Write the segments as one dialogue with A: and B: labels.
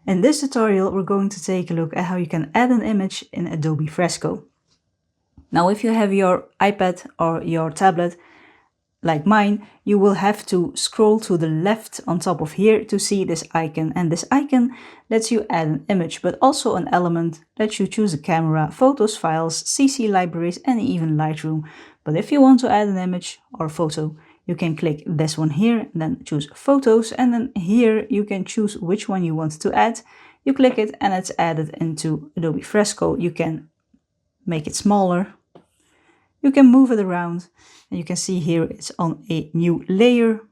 A: In this tutorial, we're going to take a look at how you can add an image in Adobe Fresco. Now, if you have your iPad or your tablet, like mine, you will have to scroll to the left on top of here to see this icon. And this icon lets you add an image, but also an element, lets you choose a camera, photos, files, CC libraries, and even Lightroom. But if you want to add an image or photo, you can click this one here, and then choose photos, and then here you can choose which one you want to add. You click it and it's added into Adobe Fresco. You can make it smaller. You can move it around, and you can see here it's on a new layer.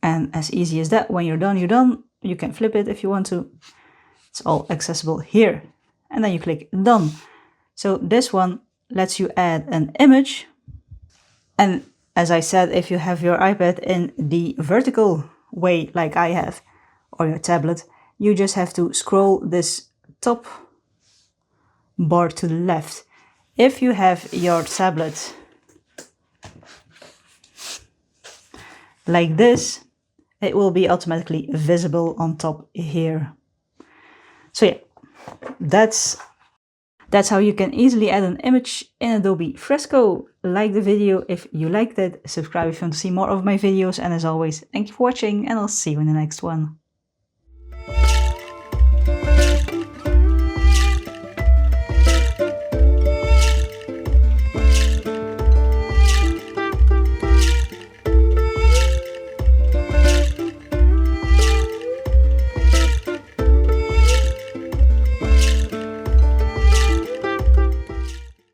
A: And as easy as that, when you're done, you're done. You can flip it if you want to. It's all accessible here. And then you click done. So this one lets you add an image. And as I said, if you have your iPad in the vertical way like I have, or your tablet, you just have to scroll this top bar to the left. If you have your tablet like this, it will be automatically visible on top here. So yeah, that's how you can easily add an image in Adobe Fresco. Like the video if you liked it, subscribe if you want to see more of my videos, and as always, thank you for watching, and I'll see you in the next one.